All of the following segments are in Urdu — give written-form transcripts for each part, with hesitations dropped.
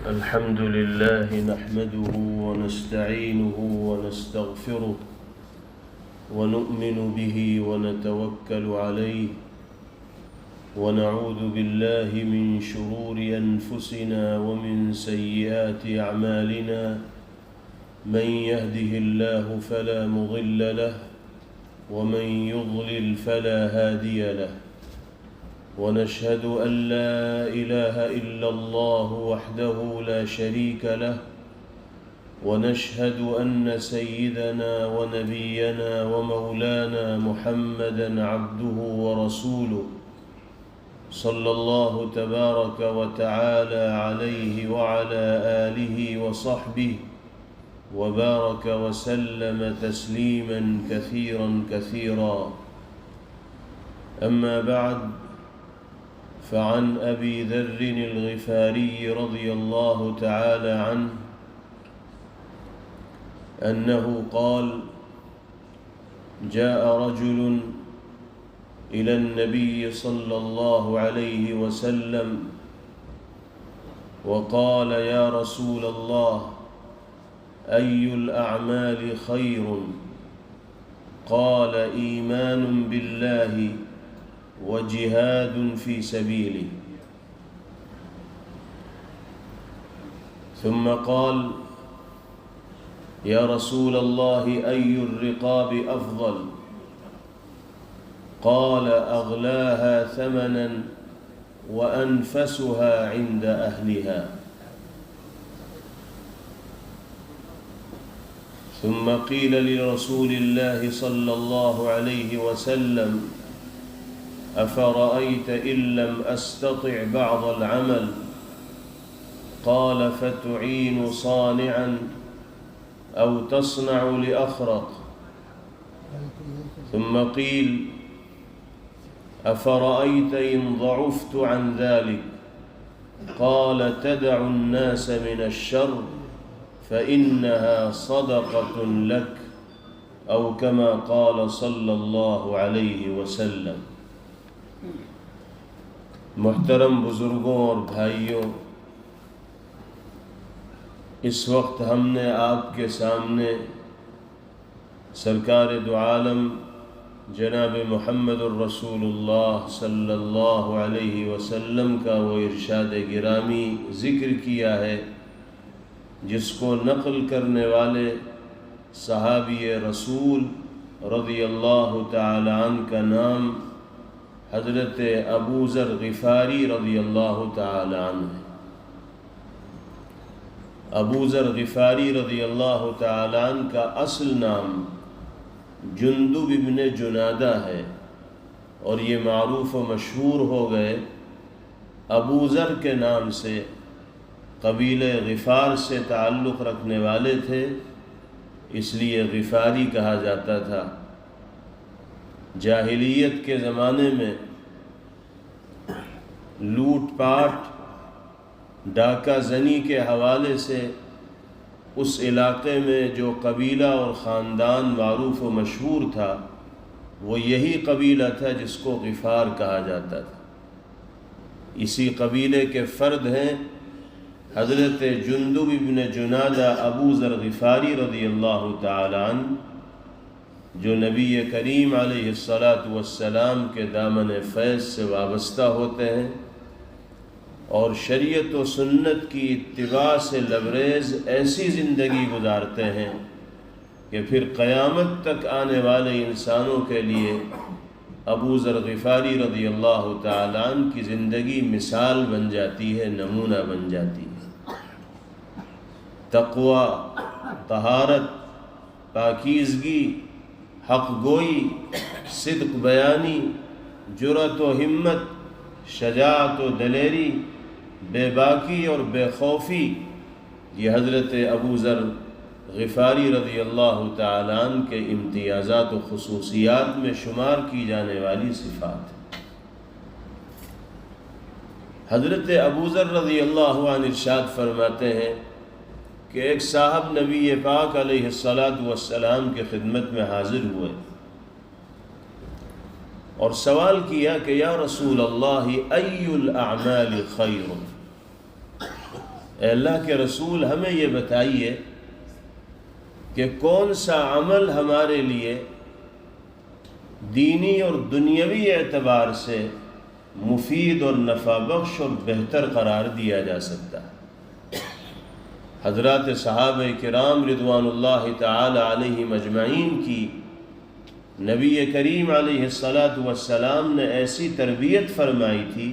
الحمد لله نحمده ونستعينه ونستغفره ونؤمن به ونتوكل عليه ونعوذ بالله من شرور أنفسنا ومن سيئات أعمالنا من يهده الله فلا مضل له ومن يضلل فلا هادي له ونشهد أن لا إله إلا الله وحده لا شريك له ونشهد أن سيدنا ونبينا ومولانا محمدا عبده ورسوله صلى الله تبارك وتعالى عليه وعلى آله وصحبه وبارك وسلم تسليما كثيرا كثيرا. أما بعد، فعن أبي ذر الغفاري رضي الله تعالى عنه أنه قال: جاء رجل إلى النبي صلى الله عليه وسلم وقال: يا رسول الله، أي الأعمال خير؟ قال: إيمان بالله وجهاد في سبيله. ثم قال: يا رسول الله، أي الرقاب أفضل؟ قال: أغلاها ثمنا وأنفسها عند أهلها. ثم قيل لرسول الله صلى الله عليه وسلم: أفرأيت إن لم أستطع بعض العمل؟ قال: فتعين صانعا أو تصنع لأخرق. ثم قيل: أفرأيت إن ضعفت عن ذلك؟ قال: تدع الناس من الشر فإنها صدقة لك، أو كما قال صلى الله عليه وسلم. محترم بزرگوں اور بھائیوں، اس وقت ہم نے آپ کے سامنے سرکار دو عالم جناب محمد الرسول اللہ صلی اللہ علیہ وسلم کا وہ ارشاد گرامی ذکر کیا ہے جس کو نقل کرنے والے صحابی رسول رضی اللہ تعالی عنہ کا نام حضرت ابو ذر غفاری رضی اللہ تعالی عنہ ہے۔ ابو ذر غفاری رضی اللہ تعالی عنہ کا اصل نام جندب ابن جنادہ ہے، اور یہ معروف و مشہور ہو گئے ابو ذر کے نام سے۔ قبیلہ غفار سے تعلق رکھنے والے تھے، اس لیے غفاری کہا جاتا تھا۔ جاہلیت کے زمانے میں لوٹ پاٹ ڈاکہ زنی کے حوالے سے اس علاقے میں جو قبیلہ اور خاندان معروف و مشہور تھا وہ یہی قبیلہ تھا جس کو غفار کہا جاتا تھا۔ اسی قبیلے کے فرد ہیں حضرت جندب ابن جنادہ ابو ذر غفاری رضی اللہ تعالی عنہ، جو نبی کریم علیہ السلام کے دامن فیض سے وابستہ ہوتے ہیں اور شریعت و سنت کی اتباع سے لبریز ایسی زندگی گزارتے ہیں کہ پھر قیامت تک آنے والے انسانوں کے لیے ابو ذر غفاری رضی اللہ تعالی عنہ کی زندگی مثال بن جاتی ہے، نمونہ بن جاتی ہے۔ تقوی، طہارت، پاکیزگی، حق گوئی، صدق بیانی، جرأت و ہمت، شجاعت و دلیری، بے باکی اور بے خوفی، یہ حضرت ابو ذر غفاری رضی اللہ تعالی عنہ کے امتیازات و خصوصیات میں شمار کی جانے والی صفات ہیں۔ حضرت ابو ذر رضی اللہ عنہ ارشاد فرماتے ہیں کہ ایک صاحب نبی پاک علیہ السلام کے خدمت میں حاضر ہوئے اور سوال کیا کہ یا رسول اللہ ای الاعمال خیر، اے اللہ کے رسول ہمیں یہ بتائیے کہ کون سا عمل ہمارے لیے دینی اور دنیاوی اعتبار سے مفید اور نفع بخش اور بہتر قرار دیا جا سکتا ہے۔ حضرات صحابہ کرام رضوان اللہ تعالی علیہم اجمعین کی نبی کریم علیہ الصلاۃ والسلام نے ایسی تربیت فرمائی تھی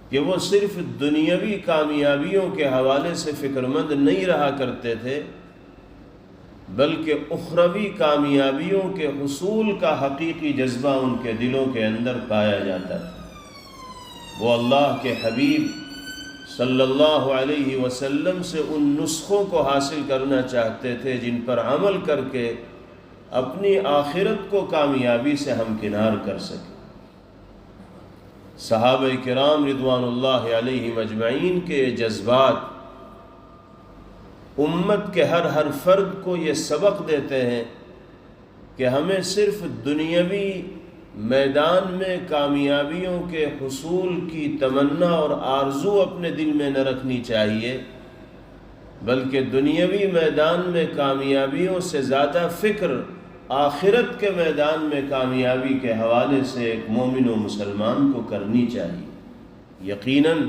کہ وہ صرف دنیاوی کامیابیوں کے حوالے سے فکر مند نہیں رہا کرتے تھے، بلکہ اخروی کامیابیوں کے حصول کا حقیقی جذبہ ان کے دلوں کے اندر پایا جاتا تھا۔ وہ اللہ کے حبیب صلی اللہ علیہ وسلم سے ان نسخوں کو حاصل کرنا چاہتے تھے جن پر عمل کر کے اپنی آخرت کو کامیابی سے ہمکنار کر سکے۔ صحابہ کرام رضوان اللہ علیہم اجمعین کے جذبات امت کے ہر فرد کو یہ سبق دیتے ہیں کہ ہمیں صرف دنیاوی میدان میں کامیابیوں کے حصول کی تمنا اور آرزو اپنے دل میں نہ رکھنی چاہیے، بلکہ دنیاوی میدان میں کامیابیوں سے زیادہ فکر آخرت کے میدان میں کامیابی کے حوالے سے ایک مومن و مسلمان کو کرنی چاہیے۔ یقیناً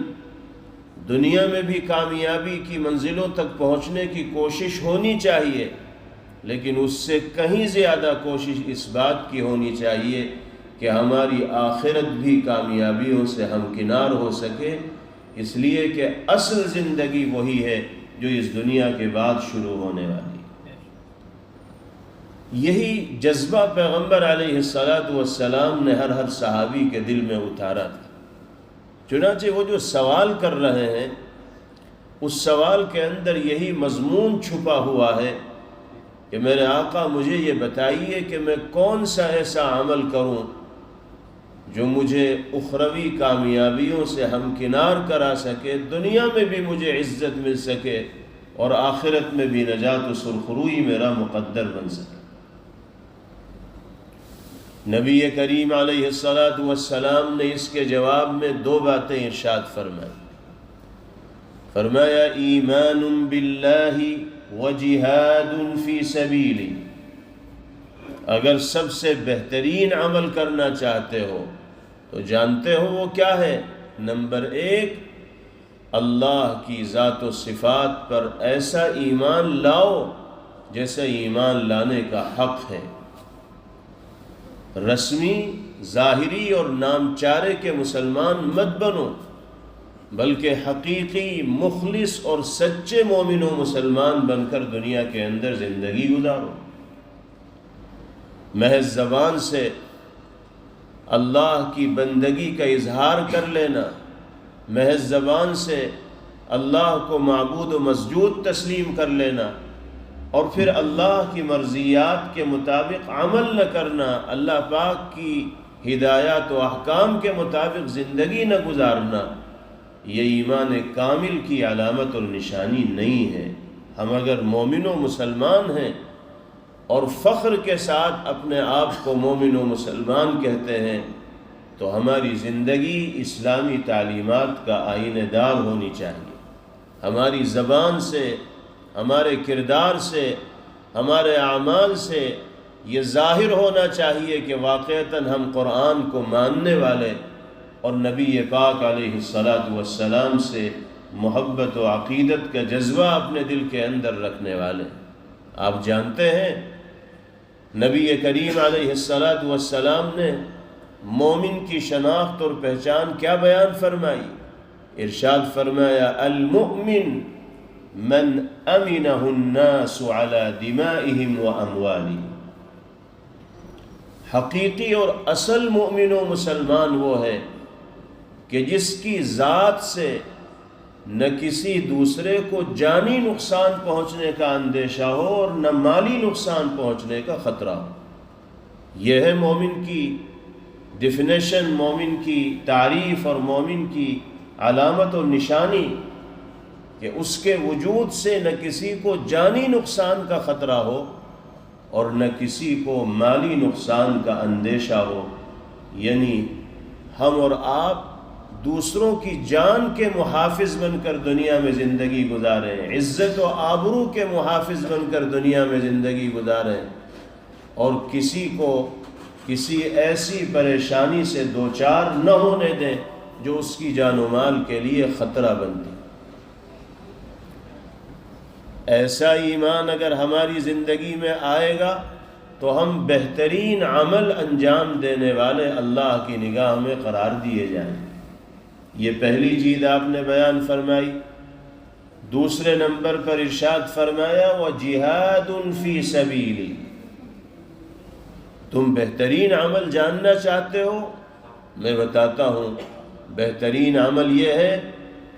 دنیا میں بھی کامیابی کی منزلوں تک پہنچنے کی کوشش ہونی چاہیے، لیکن اس سے کہیں زیادہ کوشش اس بات کی ہونی چاہیے کہ ہماری آخرت بھی کامیابیوں سے ہمکنار ہو سکے، اس لیے کہ اصل زندگی وہی ہے جو اس دنیا کے بعد شروع ہونے والی ہے۔ یہی جذبہ پیغمبر علیہ السلام نے ہر صحابی کے دل میں اتارا تھا۔ چنانچہ وہ جو سوال کر رہے ہیں اس سوال کے اندر یہی مضمون چھپا ہوا ہے کہ میرے آقا مجھے یہ بتائیے کہ میں کون سا ایسا عمل کروں جو مجھے اخروی کامیابیوں سے ہمکنار کرا سکے، دنیا میں بھی مجھے عزت مل سکے اور آخرت میں بھی نجات و سرخروئی میرا مقدر بن سکے۔ نبی کریم علیہ السلام نے اس کے جواب میں دو باتیں ارشاد فرمایا ایمان باللہ و جہاد فی سبیلی، اگر سب سے بہترین عمل کرنا چاہتے ہو تو جانتے ہو وہ کیا ہے؟ نمبر 1، اللہ کی ذات و صفات پر ایسا ایمان لاؤ جیسا ایمان لانے کا حق ہے۔ رسمی، ظاہری اور نام چارے کے مسلمان مت بنو، بلکہ حقیقی، مخلص اور سچے مومن و مسلمان بن کر دنیا کے اندر زندگی گزارو۔ محض زبان سے اللہ کی بندگی کا اظہار کر لینا، محض زبان سے اللہ کو معبود و مسجود تسلیم کر لینا اور پھر اللہ کی مرضیات کے مطابق عمل نہ کرنا، اللہ پاک کی ہدایات و احکام کے مطابق زندگی نہ گزارنا، یہ ایمان کامل کی علامت اور نشانی نہیں ہے۔ ہم اگر مومن و مسلمان ہیں اور فخر کے ساتھ اپنے آپ کو مومن و مسلمان کہتے ہیں تو ہماری زندگی اسلامی تعلیمات کا آئینہ دار ہونی چاہیے۔ ہماری زبان سے، ہمارے کردار سے، ہمارے اعمال سے یہ ظاہر ہونا چاہیے کہ واقعتاً ہم قرآن کو ماننے والے اور نبی پاک علیہ السلام سے محبت و عقیدت کا جذبہ اپنے دل کے اندر رکھنے والے۔ آپ جانتے ہیں نبی کریم علیہ السلام نے مومن کی شناخت اور پہچان کیا بیان فرمائی؟ ارشاد فرمایا المؤمن من امنہ الناس علی دمائہم و اموالہم، حقیقی اور اصل مومن و مسلمان وہ ہے کہ جس کی ذات سے نہ کسی دوسرے کو جانی نقصان پہنچنے کا اندیشہ ہو اور نہ مالی نقصان پہنچنے کا خطرہ ہو۔ یہ ہے مومن کی ڈیفینیشن، مومن کی تعریف اور مومن کی علامت اور نشانی کہ اس کے وجود سے نہ کسی کو جانی نقصان کا خطرہ ہو اور نہ کسی کو مالی نقصان کا اندیشہ ہو۔ یعنی ہم اور آپ دوسروں کی جان کے محافظ بن کر دنیا میں زندگی گزاریں، عزت و آبرو کے محافظ بن کر دنیا میں زندگی گزاریں، اور کسی کو کسی ایسی پریشانی سے دوچار نہ ہونے دیں جو اس کی جان و مال کے لیے خطرہ بنتی۔ ایسا ایمان اگر ہماری زندگی میں آئے گا تو ہم بہترین عمل انجام دینے والے اللہ کی نگاہ میں قرار دیے جائیں۔ یہ پہلی چیز آپ نے بیان فرمائی۔ دوسرے نمبر پر ارشاد فرمایا وَجِهَادٌ فِي سَبِيلِ۔ تم بہترین عمل جاننا چاہتے ہو؟ میں بتاتا ہوں، بہترین عمل یہ ہے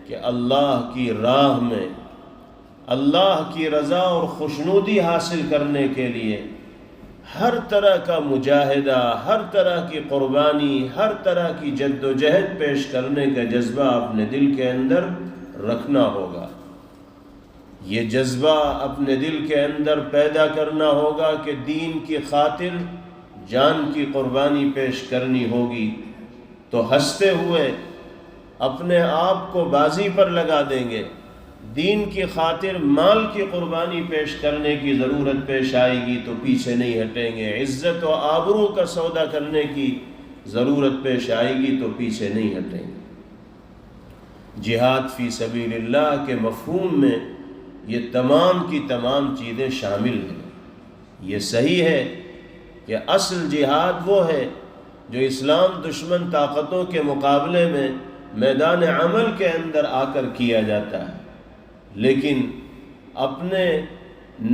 کہ اللہ کی راہ میں اللہ کی رضا اور خوشنودی حاصل کرنے کے لیے ہر طرح کا مجاہدہ، ہر طرح کی قربانی، ہر طرح کی جد و جہد پیش کرنے کا جذبہ اپنے دل کے اندر رکھنا ہوگا۔ یہ جذبہ اپنے دل کے اندر پیدا کرنا ہوگا کہ دین کی خاطر جان کی قربانی پیش کرنی ہوگی، تو ہنستے ہوئے اپنے آپ کو بازی پر لگا دیں گے۔ دین کی خاطر مال کی قربانی پیش کرنے کی ضرورت پیش آئے گی تو پیچھے نہیں ہٹیں گے۔ عزت و آبرو کا سودا کرنے کی ضرورت پیش آئے گی تو پیچھے نہیں ہٹیں گے۔ جہاد فی سبیل اللہ کے مفہوم میں یہ تمام کی تمام چیزیں شامل ہیں۔ یہ صحیح ہے کہ اصل جہاد وہ ہے جو اسلام دشمن طاقتوں کے مقابلے میں میدان عمل کے اندر آ کر کیا جاتا ہے، لیکن اپنے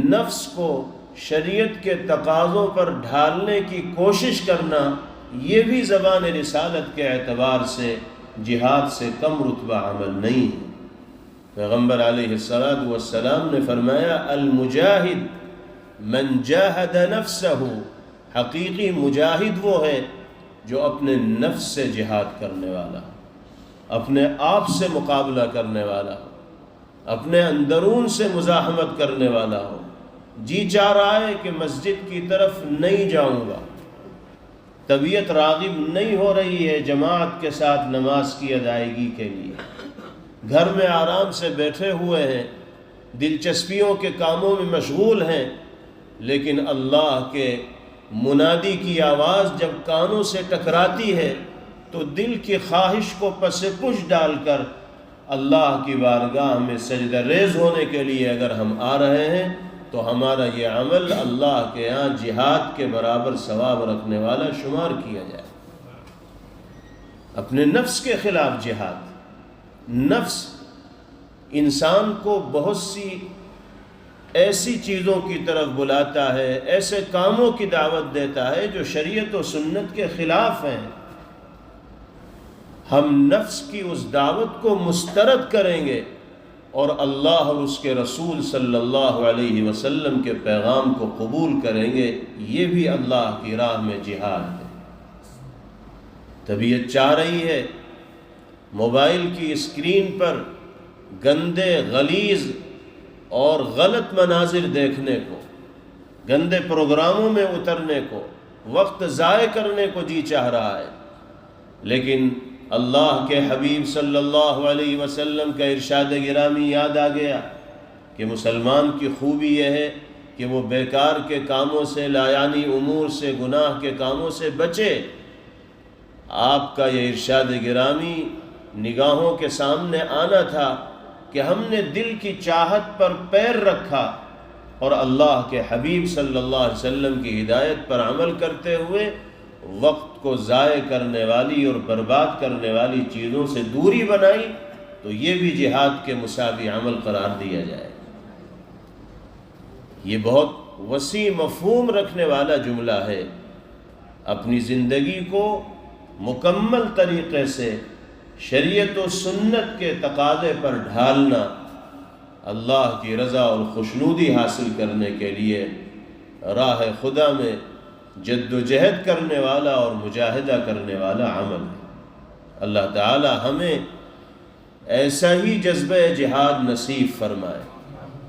نفس کو شریعت کے تقاضوں پر ڈھالنے کی کوشش کرنا یہ بھی زبان رسالت کے اعتبار سے جہاد سے کم رتبہ عمل نہیں ہے۔ پیغمبر علیہ السلام نے فرمایا المجاہد من جاہد نفسہ، حقیقی مجاہد وہ ہے جو اپنے نفس سے جہاد کرنے والا ہو، اپنے آپ سے مقابلہ کرنے والا ہو، اپنے اندرون سے مزاحمت کرنے والا ہو۔ جی چاہ رہا ہے کہ مسجد کی طرف نہیں جاؤں گا، طبیعت راغب نہیں ہو رہی ہے جماعت کے ساتھ نماز کی ادائیگی کے لیے، گھر میں آرام سے بیٹھے ہوئے ہیں، دلچسپیوں کے کاموں میں مشغول ہیں، لیکن اللہ کے منادی کی آواز جب کانوں سے ٹکراتی ہے تو دل کی خواہش کو پس پش ڈال کر اللہ کی بارگاہ میں سجدہ ریز ہونے کے لیے اگر ہم آ رہے ہیں تو ہمارا یہ عمل اللہ کے ہاں جہاد کے برابر ثواب رکھنے والا شمار کیا جائے۔ اپنے نفس کے خلاف جہاد۔ نفس انسان کو بہت سی ایسی چیزوں کی طرف بلاتا ہے، ایسے کاموں کی دعوت دیتا ہے جو شریعت و سنت کے خلاف ہیں۔ ہم نفس کی اس دعوت کو مسترد کریں گے اور اللہ اور اس کے رسول صلی اللہ علیہ وسلم کے پیغام کو قبول کریں گے، یہ بھی اللہ کی راہ میں جہاد ہے۔ طبیعت چاہ رہی ہے موبائل کی اسکرین پر گندے غلیظ اور غلط مناظر دیکھنے کو، گندے پروگراموں میں اترنے کو، وقت ضائع کرنے کو جی چاہ رہا ہے، لیکن اللہ کے حبیب صلی اللہ علیہ وسلم کا ارشاد گرامی یاد آ گیا کہ مسلمان کی خوبی یہ ہے کہ وہ بیکار کے کاموں سے، لایانی امور سے، گناہ کے کاموں سے بچے۔ آپ کا یہ ارشاد گرامی نگاہوں کے سامنے آنا تھا کہ ہم نے دل کی چاہت پر پیر رکھا اور اللہ کے حبیب صلی اللہ علیہ وسلم کی ہدایت پر عمل کرتے ہوئے وقت کو ضائع کرنے والی اور برباد کرنے والی چیزوں سے دوری بنائی، تو یہ بھی جہاد کے مساوی عمل قرار دیا جائے۔ یہ بہت وسیع مفہوم رکھنے والا جملہ ہے۔ اپنی زندگی کو مکمل طریقے سے شریعت و سنت کے تقاضے پر ڈھالنا اللہ کی رضا اور خوشنودی حاصل کرنے کے لیے راہ خدا میں جد و جہد کرنے والا اور مجاہدہ کرنے والا عمل ہے۔ اللہ تعالی ہمیں ایسا ہی جذبہ جہاد نصیب فرمائے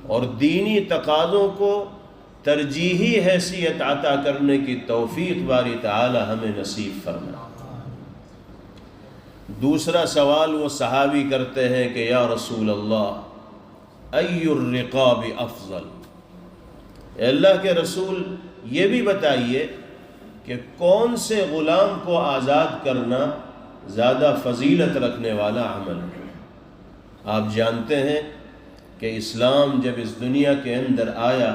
اور دینی تقاضوں کو ترجیحی حیثیت عطا کرنے کی توفیق باری تعالی ہمیں نصیب فرمائے۔ دوسرا سوال وہ صحابی کرتے ہیں کہ یا رسول اللہ ای الرقاب افضل، اے اللہ کے رسول یہ بھی بتائیے کہ کون سے غلام کو آزاد کرنا زیادہ فضیلت رکھنے والا عمل ہے۔ آپ جانتے ہیں کہ اسلام جب اس دنیا کے اندر آیا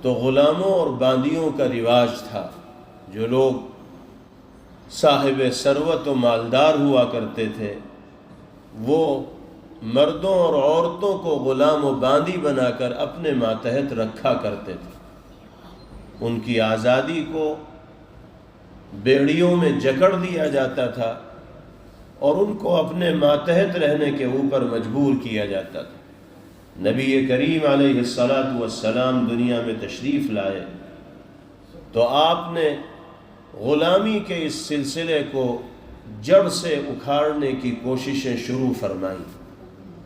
تو غلاموں اور باندیوں کا رواج تھا۔ جو لوگ صاحب ثروت و مالدار ہوا کرتے تھے وہ مردوں اور عورتوں کو غلام و باندی بنا کر اپنے ماتحت رکھا کرتے تھے۔ ان کی آزادی کو بیڑیوں میں جکڑ دیا جاتا تھا اور ان کو اپنے ماتحت رہنے کے اوپر مجبور کیا جاتا تھا۔ نبی کریم علیہ السلام دنیا میں تشریف لائے تو آپ نے غلامی کے اس سلسلے کو جڑ سے اکھاڑنے کی کوششیں شروع فرمائیں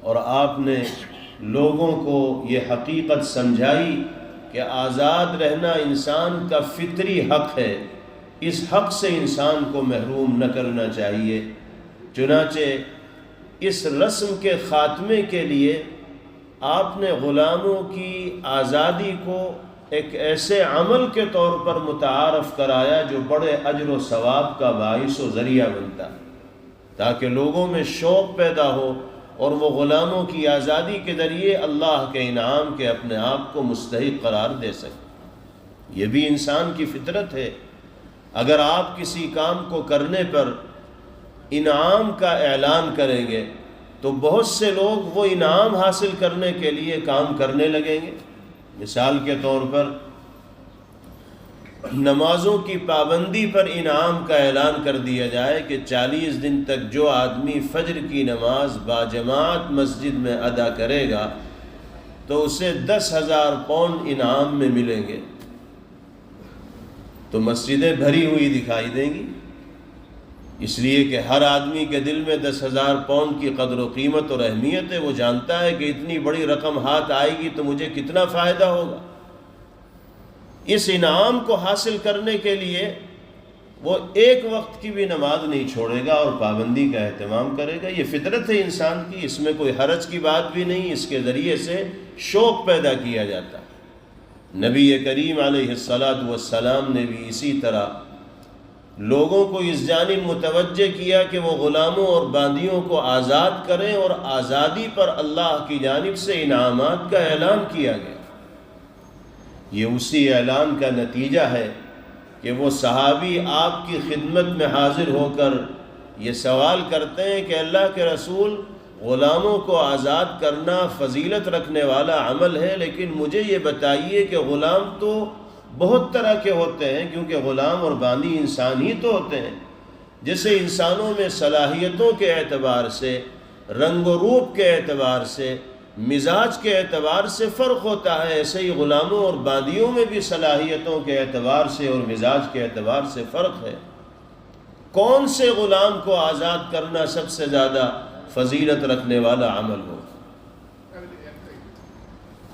اور آپ نے لوگوں کو یہ حقیقت سمجھائی کہ آزاد رہنا انسان کا فطری حق ہے، اس حق سے انسان کو محروم نہ کرنا چاہیے۔ چنانچہ اس رسم کے خاتمے کے لیے آپ نے غلاموں کی آزادی کو ایک ایسے عمل کے طور پر متعارف کرایا جو بڑے اجر و ثواب کا باعث و ذریعہ بنتا، تاکہ لوگوں میں شوق پیدا ہو اور وہ غلاموں کی آزادی کے ذریعے اللہ کے انعام کے اپنے آپ کو مستحق قرار دے سکے۔ یہ بھی انسان کی فطرت ہے۔ اگر آپ کسی کام کو کرنے پر انعام کا اعلان کریں گے تو بہت سے لوگ وہ انعام حاصل کرنے کے لیے کام کرنے لگیں گے۔ مثال کے طور پر نمازوں کی پابندی پر انعام کا اعلان کر دیا جائے کہ 40 دن تک جو آدمی فجر کی نماز باجماعت مسجد میں ادا کرے گا تو اسے 10,000 پاؤنڈ انعام میں ملیں گے، تو مسجدیں بھری ہوئی دکھائی دیں گی، اس لیے کہ ہر آدمی کے دل میں 10,000 پاؤنڈ کی قدر و قیمت اور اہمیت ہے۔ وہ جانتا ہے کہ اتنی بڑی رقم ہاتھ آئے گی تو مجھے کتنا فائدہ ہوگا۔ اس انعام کو حاصل کرنے کے لیے وہ ایک وقت کی بھی نماز نہیں چھوڑے گا اور پابندی کا اہتمام کرے گا۔ یہ فطرت ہے انسان کی، اس میں کوئی حرج کی بات بھی نہیں، اس کے ذریعے سے شوق پیدا کیا جاتا ہے۔ نبی کریم علیہ السلام نے بھی اسی طرح لوگوں کو اس جانب متوجہ کیا کہ وہ غلاموں اور باندیوں کو آزاد کریں، اور آزادی پر اللہ کی جانب سے انعامات کا اعلان کیا گیا۔ یہ اسی اعلان کا نتیجہ ہے کہ وہ صحابی آپ کی خدمت میں حاضر ہو کر یہ سوال کرتے ہیں کہ اللہ کے رسول، غلاموں کو آزاد کرنا فضیلت رکھنے والا عمل ہے، لیکن مجھے یہ بتائیے کہ غلام تو بہت طرح کے ہوتے ہیں، کیونکہ غلام اور باندی انسان ہی تو ہوتے ہیں۔ جیسے انسانوں میں صلاحیتوں کے اعتبار سے، رنگ و روپ کے اعتبار سے، مزاج کے اعتبار سے فرق ہوتا ہے، ایسے ہی غلاموں اور باندیوں میں بھی صلاحیتوں کے اعتبار سے اور مزاج کے اعتبار سے فرق ہے۔ کون سے غلام کو آزاد کرنا سب سے زیادہ فضیلت رکھنے والا عمل ہو؟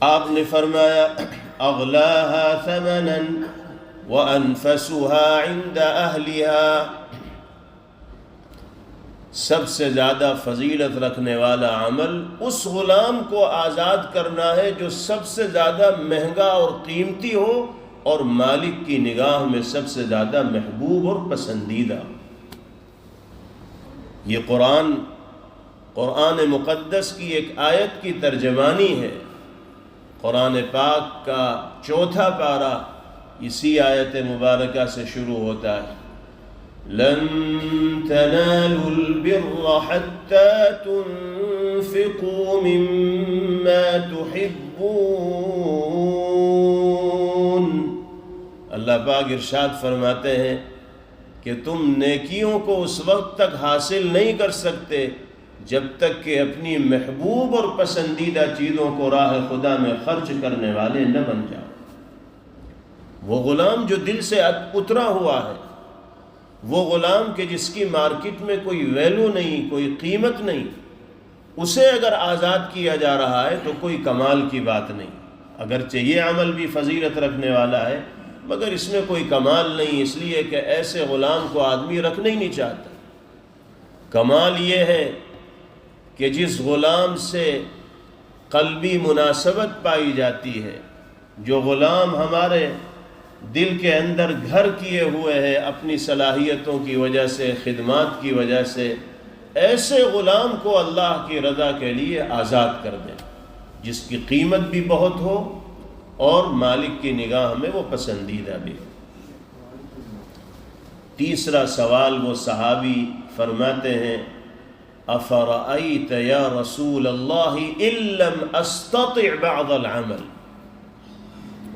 آپ نے فرمایا اغلاها ثمنا وانفسها عند اهلها، سب سے زیادہ فضیلت رکھنے والا عمل اس غلام کو آزاد کرنا ہے جو سب سے زیادہ مہنگا اور قیمتی ہو اور مالک کی نگاہ میں سب سے زیادہ محبوب اور پسندیدہ۔ یہ قرآن مقدس کی ایک آیت کی ترجمانی ہے۔ قرآن پاک کا 4تھا پارہ اسی آیت مبارکہ سے شروع ہوتا ہے۔ لن تنالوا البر حتى تنفقوا مما تحبون۔ اللہ پاک ارشاد فرماتے ہیں کہ تم نیکیوں کو اس وقت تک حاصل نہیں کر سکتے جب تک کہ اپنی محبوب اور پسندیدہ چیزوں کو راہ خدا میں خرچ کرنے والے نہ بن جاؤ۔ وہ غلام جو دل سے اترا ہوا ہے، وہ غلام کہ جس کی مارکیٹ میں کوئی ویلو نہیں، کوئی قیمت نہیں، اسے اگر آزاد کیا جا رہا ہے تو کوئی کمال کی بات نہیں۔ اگرچہ یہ عمل بھی فضیلت رکھنے والا ہے مگر اس میں کوئی کمال نہیں، اس لیے کہ ایسے غلام کو آدمی رکھنا ہی نہیں چاہتا۔ کمال یہ ہے کہ جس غلام سے قلبی مناسبت پائی جاتی ہے، جو غلام ہمارے دل کے اندر گھر کیے ہوئے ہیں اپنی صلاحیتوں کی وجہ سے، خدمات کی وجہ سے، ایسے غلام کو اللہ کی رضا کے لیے آزاد کر دیں، جس کی قیمت بھی بہت ہو اور مالک کی نگاہ میں وہ پسندیدہ بھی ہو۔ تیسرا سوال وہ صحابی فرماتے ہیں، افرأیت یا رسول اللہ ان لم استطع بعض العمل،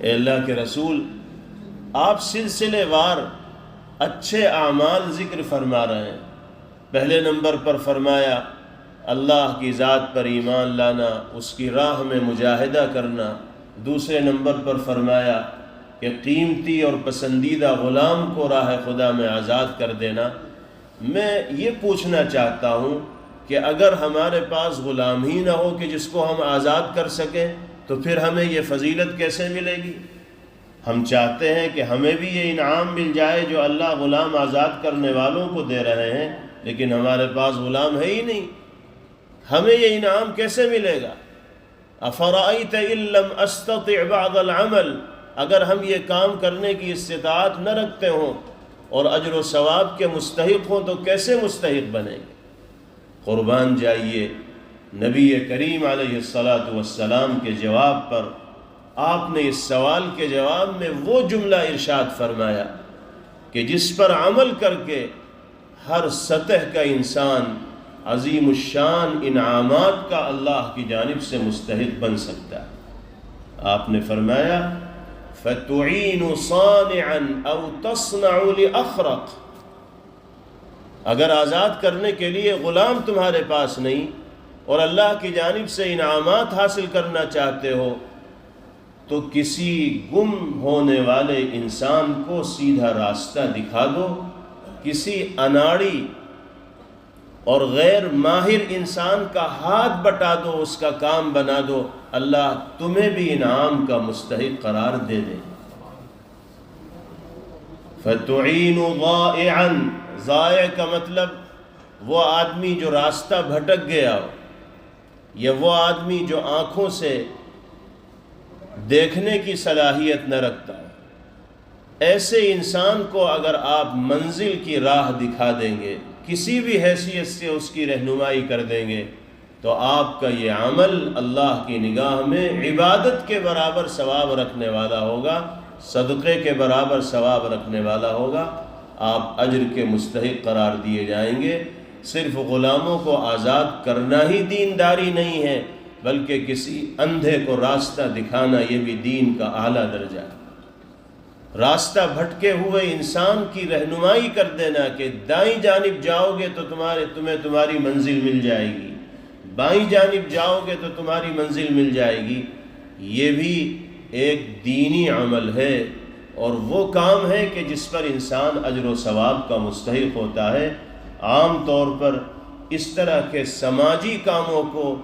اے اللہ کے رسول، آپ سلسلے وار اچھے اعمال ذکر فرما رہے ہیں۔ پہلے نمبر پر فرمایا اللہ کی ذات پر ایمان لانا، اس کی راہ میں مجاہدہ کرنا۔ دوسرے نمبر پر فرمایا کہ قیمتی اور پسندیدہ غلام کو راہ خدا میں آزاد کر دینا۔ میں یہ پوچھنا چاہتا ہوں کہ اگر ہمارے پاس غلام ہی نہ ہو کہ جس کو ہم آزاد کر سکیں تو پھر ہمیں یہ فضیلت کیسے ملے گی؟ ہم چاہتے ہیں کہ ہمیں بھی یہ انعام مل جائے جو اللہ غلام آزاد کرنے والوں کو دے رہے ہیں، لیکن ہمارے پاس غلام ہے ہی نہیں، ہمیں یہ انعام کیسے ملے گا؟ افرأیت ان لم استطع بعض العمل، اگر ہم یہ کام کرنے کی استطاعت نہ رکھتے ہوں اور اجر و ثواب کے مستحق ہوں تو کیسے مستحق بنیں گے؟ قربان جائیے، نبی کریم علیہ السلام کے جواب پر آپ نے اس سوال کے جواب میں وہ جملہ ارشاد فرمایا کہ جس پر عمل کر کے ہر سطح کا انسان عظیم الشان انعامات کا اللہ کی جانب سے مستحق بن سکتا ہے۔ آپ نے فرمایا فَتُعِينُ صَانِعًا أَوْ تَصْنَعُ لِأَخْرَقٍ، اگر آزاد کرنے کے لیے غلام تمہارے پاس نہیں اور اللہ کی جانب سے انعامات حاصل کرنا چاہتے ہو تو کسی گم ہونے والے انسان کو سیدھا راستہ دکھا دو، کسی اناڑی اور غیر ماہر انسان کا ہاتھ بٹا دو، اس کا کام بنا دو، اللہ تمہیں بھی انعام کا مستحق قرار دے دے۔ فَتُعِينُ ضَائِعًا، ضائع کا مطلب وہ آدمی جو راستہ بھٹک گیا ہو، یا وہ آدمی جو آنکھوں سے دیکھنے کی صلاحیت نہ رکھتا ہو، ایسے انسان کو اگر آپ منزل کی راہ دکھا دیں گے، کسی بھی حیثیت سے اس کی رہنمائی کر دیں گے، تو آپ کا یہ عمل اللہ کی نگاہ میں عبادت کے برابر ثواب رکھنے والا ہوگا، صدقے کے برابر ثواب رکھنے والا ہوگا، آپ اجر کے مستحق قرار دیے جائیں گے۔ صرف غلاموں کو آزاد کرنا ہی دینداری نہیں ہے، بلکہ کسی اندھے کو راستہ دکھانا یہ بھی دین کا اعلیٰ درجہ ہے۔ راستہ بھٹکے ہوئے انسان کی رہنمائی کر دینا کہ دائیں جانب جاؤ گے تو تمہیں تمہاری منزل مل جائے گی، بائیں جانب جاؤ گے تو تمہاری منزل مل جائے گی، یہ بھی ایک دینی عمل ہے، اور وہ کام ہے کہ جس پر انسان اجر و ثواب کا مستحق ہوتا ہے۔ عام طور پر اس طرح کے سماجی کاموں کو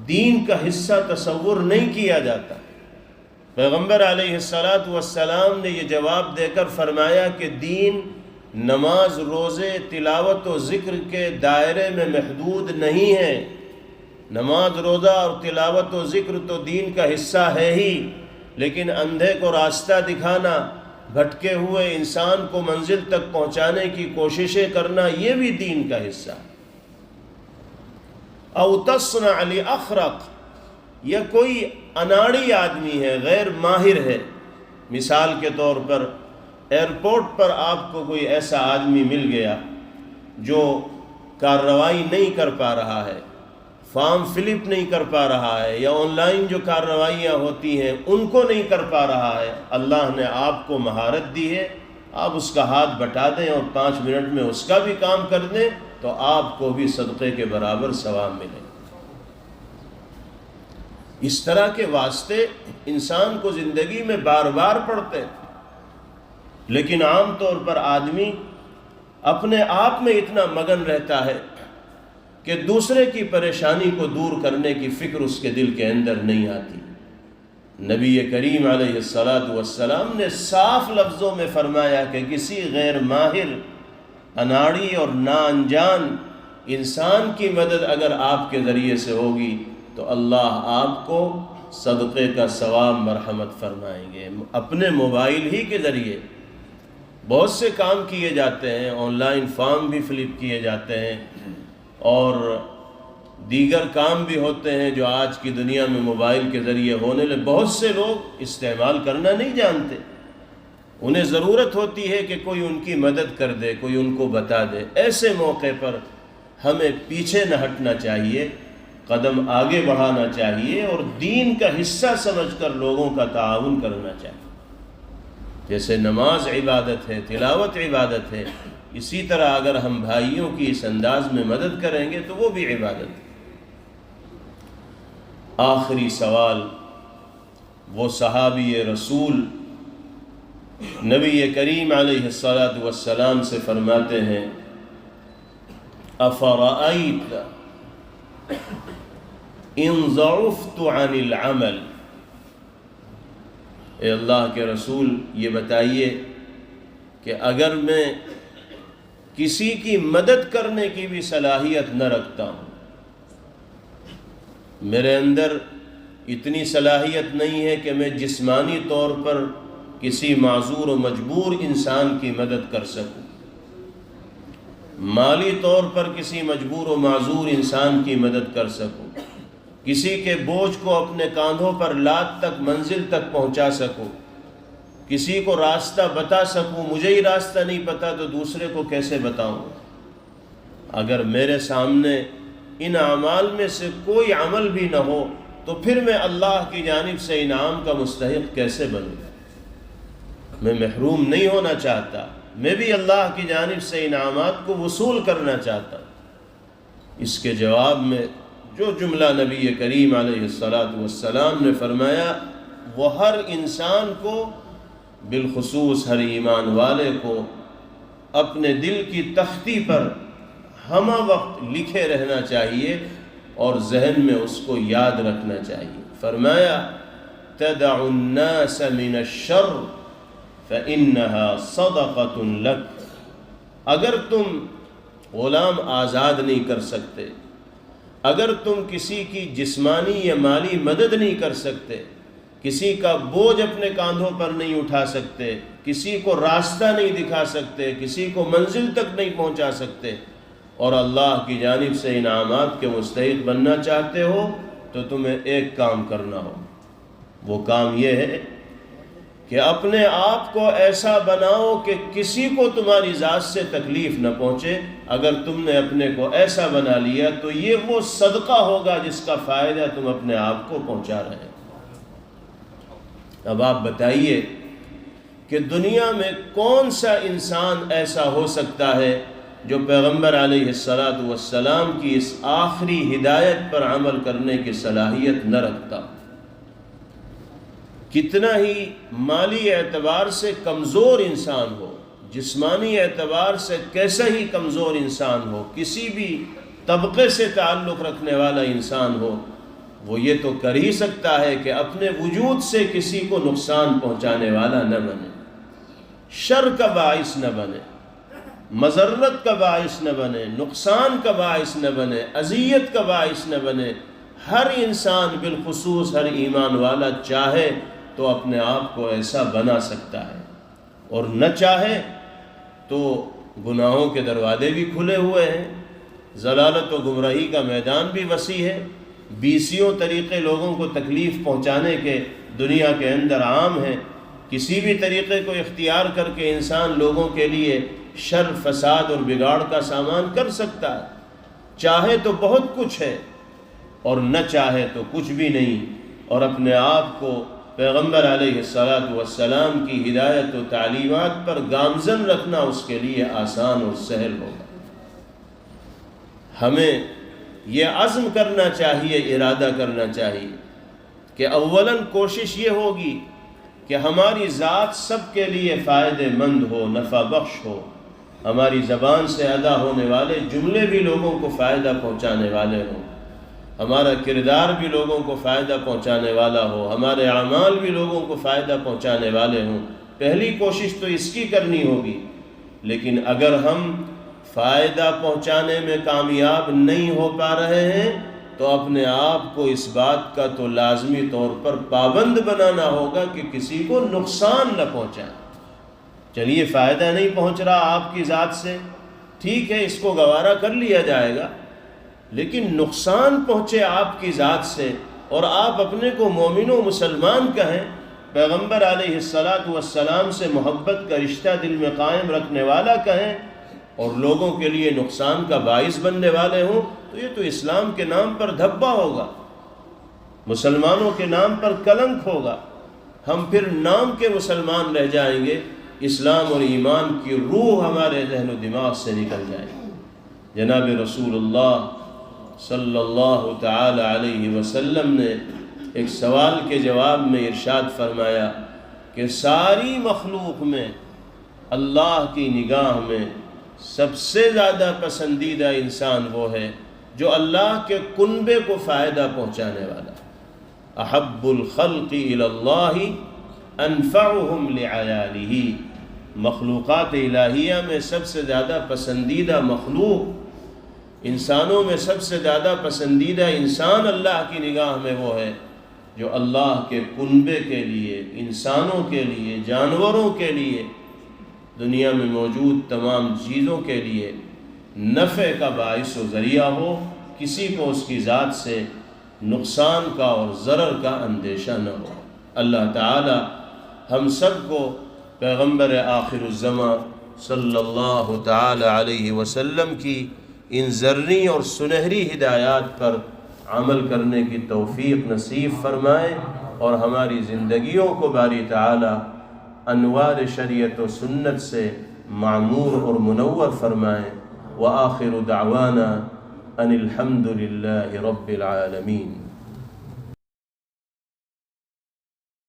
دین کا حصہ تصور نہیں کیا جاتا۔ پیغمبر علیہ السلام نے یہ جواب دے کر فرمایا کہ دین نماز، روزے، تلاوت و ذکر کے دائرے میں محدود نہیں ہے۔ نماز، روزہ اور تلاوت و ذکر تو دین کا حصہ ہے ہی، لیکن اندھے کو راستہ دکھانا، بھٹکے ہوئے انسان کو منزل تک پہنچانے کی کوششیں کرنا، یہ بھی دین کا حصہ ہے۔ او تصنع لأخرق، یا کوئی اناڑی آدمی ہے، غیر ماہر ہے، مثال کے طور پر ایئرپورٹ پر آپ کو کوئی ایسا آدمی مل گیا جو کارروائی نہیں کر پا رہا ہے، فارم فلپ نہیں کر پا رہا ہے، یا آن لائن جو کارروائیاں ہوتی ہیں ان کو نہیں کر پا رہا ہے، اللہ نے آپ کو مہارت دی ہے، آپ اس کا ہاتھ بٹا دیں اور 5 منٹ میں اس کا بھی کام کر دیں تو آپ کو بھی صدقے کے برابر ثواب ملے۔ اس طرح کے واسطے انسان کو زندگی میں بار بار پڑتے ہیں، لیکن عام طور پر آدمی اپنے آپ میں اتنا مگن رہتا ہے کہ دوسرے کی پریشانی کو دور کرنے کی فکر اس کے دل کے اندر نہیں آتی۔ نبی کریم علیہ السلام نے صاف لفظوں میں فرمایا کہ کسی غیر ماہر، اناڑی اور نا انجان انسان کی مدد اگر آپ کے ذریعے سے ہوگی تو اللہ آپ کو صدقے کا ثواب مرحمت فرمائیں گے۔ اپنے موبائل ہی کے ذریعے بہت سے کام کیے جاتے ہیں، آن لائن فارم بھی فلپ کیے جاتے ہیں اور دیگر کام بھی ہوتے ہیں جو آج کی دنیا میں موبائل کے ذریعے ہونے لگے۔ بہت سے لوگ استعمال کرنا نہیں جانتے، انہیں ضرورت ہوتی ہے کہ کوئی ان کی مدد کر دے، کوئی ان کو بتا دے۔ ایسے موقع پر ہمیں پیچھے نہ ہٹنا چاہیے، قدم آگے بڑھانا چاہیے اور دین کا حصہ سمجھ کر لوگوں کا تعاون کرنا چاہیے۔ جیسے نماز عبادت ہے، تلاوت عبادت ہے، اسی طرح اگر ہم بھائیوں کی اس انداز میں مدد کریں گے تو وہ بھی عبادت ہے۔ آخری سوال وہ صحابی رسول نبی کریم علیہ الصلاۃ سے فرماتے ہیں افرأیت ان ضعفت عن العمل، اے اللہ کے رسول یہ بتائیے کہ اگر میں کسی کی مدد کرنے کی بھی صلاحیت نہ رکھتا ہوں، میرے اندر اتنی صلاحیت نہیں ہے کہ میں جسمانی طور پر کسی معذور و مجبور انسان کی مدد کر سکوں، مالی طور پر کسی مجبور و معذور انسان کی مدد کر سکوں، کسی کے بوجھ کو اپنے کاندھوں پر لاد تک منزل تک پہنچا سکوں، کسی کو راستہ بتا سکوں، مجھے ہی راستہ نہیں پتا تو دوسرے کو کیسے بتاؤں؟ اگر میرے سامنے ان اعمال میں سے کوئی عمل بھی نہ ہو تو پھر میں اللہ کی جانب سے انعام کا مستحق کیسے بنوں؟ میں محروم نہیں ہونا چاہتا، میں بھی اللہ کی جانب سے انعامات کو وصول کرنا چاہتا ہوں۔ اس کے جواب میں جو جملہ نبی کریم علیہ السلام نے فرمایا وہ ہر انسان کو، بالخصوص ہر ایمان والے کو، اپنے دل کی تختی پر ہمہ وقت لکھے رہنا چاہیے اور ذہن میں اس کو یاد رکھنا چاہیے۔ فرمایا تدع الناس من الشر فإنها صدقة لك، اگر تم غلام آزاد نہیں کر سکتے، اگر تم کسی کی جسمانی یا مالی مدد نہیں کر سکتے، کسی کا بوجھ اپنے کاندھوں پر نہیں اٹھا سکتے، کسی کو راستہ نہیں دکھا سکتے، کسی کو منزل تک نہیں پہنچا سکتے، اور اللہ کی جانب سے انعامات کے مستحق بننا چاہتے ہو تو تمہیں ایک کام کرنا ہو۔ وہ کام یہ ہے کہ اپنے آپ کو ایسا بناؤ کہ کسی کو تمہاری ذات سے تکلیف نہ پہنچے۔ اگر تم نے اپنے کو ایسا بنا لیا تو یہ وہ صدقہ ہوگا جس کا فائدہ تم اپنے آپ کو پہنچا رہے۔ اب آپ بتائیے کہ دنیا میں کون سا انسان ایسا ہو سکتا ہے جو پیغمبر علیہ السلام کی اس آخری ہدایت پر عمل کرنے کی صلاحیت نہ رکھتا؟ کتنا ہی مالی اعتبار سے کمزور انسان ہو، جسمانی اعتبار سے کیسا ہی کمزور انسان ہو، کسی بھی طبقے سے تعلق رکھنے والا انسان ہو، وہ یہ تو کر ہی سکتا ہے کہ اپنے وجود سے کسی کو نقصان پہنچانے والا نہ بنے، شر کا باعث نہ بنے، مضرت کا باعث نہ بنے، نقصان کا باعث نہ بنے، اذیت کا باعث نہ بنے۔ ہر انسان بالخصوص ہر ایمان والا چاہے تو اپنے آپ کو ایسا بنا سکتا ہے، اور نہ چاہے تو گناہوں کے دروازے بھی کھلے ہوئے ہیں، ضلالت و گمراہی کا میدان بھی وسیع ہے، بیسیوں طریقے لوگوں کو تکلیف پہنچانے کے دنیا کے اندر عام ہیں۔ کسی بھی طریقے کو اختیار کر کے انسان لوگوں کے لیے شر، فساد اور بگاڑ کا سامان کر سکتا ہے۔ چاہے تو بہت کچھ ہے اور نہ چاہے تو کچھ بھی نہیں، اور اپنے آپ کو پیغمبر علیہ السلام کی ہدایت و تعلیمات پر گامزن رکھنا اس کے لیے آسان اور سہل ہوگا۔ ہمیں یہ عزم کرنا چاہیے، ارادہ کرنا چاہیے کہ اولاً کوشش یہ ہوگی کہ ہماری ذات سب کے لیے فائدہ مند ہو، نفع بخش ہو، ہماری زبان سے ادا ہونے والے جملے بھی لوگوں کو فائدہ پہنچانے والے ہوں، ہمارا کردار بھی لوگوں کو فائدہ پہنچانے والا ہو، ہمارے اعمال بھی لوگوں کو فائدہ پہنچانے والے ہوں۔ پہلی کوشش تو اس کی کرنی ہوگی، لیکن اگر ہم فائدہ پہنچانے میں کامیاب نہیں ہو پا رہے ہیں تو اپنے آپ کو اس بات کا تو لازمی طور پر پابند بنانا ہوگا کہ کسی کو نقصان نہ پہنچائیں۔ چلیے فائدہ نہیں پہنچ رہا آپ کی ذات سے، ٹھیک ہے، اس کو گوارا کر لیا جائے گا، لیکن نقصان پہنچے آپ کی ذات سے اور آپ اپنے کو مومن و مسلمان کہیں، پیغمبر علیہ السلام سے محبت کا رشتہ دل میں قائم رکھنے والا کہیں، اور لوگوں کے لیے نقصان کا باعث بننے والے ہوں، تو یہ تو اسلام کے نام پر دھبا ہوگا، مسلمانوں کے نام پر کلنک ہوگا، ہم پھر نام کے مسلمان رہ جائیں گے، اسلام اور ایمان کی روح ہمارے ذہن و دماغ سے نکل جائے گی۔ جناب رسول اللہ صلی اللہ تعالی علیہ وسلم نے ایک سوال کے جواب میں ارشاد فرمایا کہ ساری مخلوق میں اللہ کی نگاہ میں سب سے زیادہ پسندیدہ انسان وہ ہے جو اللہ کے کنبے کو فائدہ پہنچانے والا۔ احب الخلق الی اللہ انفعہم لعیالہ، مخلوقات الہیہ میں سب سے زیادہ پسندیدہ مخلوق، انسانوں میں سب سے زیادہ پسندیدہ انسان اللہ کی نگاہ میں وہ ہے جو اللہ کے کنبے کے لیے، انسانوں کے لیے، جانوروں کے لیے، دنیا میں موجود تمام چیزوں کے لیے نفع کا باعث و ذریعہ ہو، کسی کو اس کی ذات سے نقصان کا اور ضرر کا اندیشہ نہ ہو۔ اللہ تعالی ہم سب کو پیغمبر آخر الزماں صلی اللہ تعالی علیہ وسلم کی ان زرعی اور سنہری ہدایات پر عمل کرنے کی توفیق نصیب فرمائے اور ہماری زندگیوں کو باری تعالی انوار شریعت و سنت سے معمور اور منور فرمائے۔ وآخر دعوانا ان الحمد للہ رب العالمین۔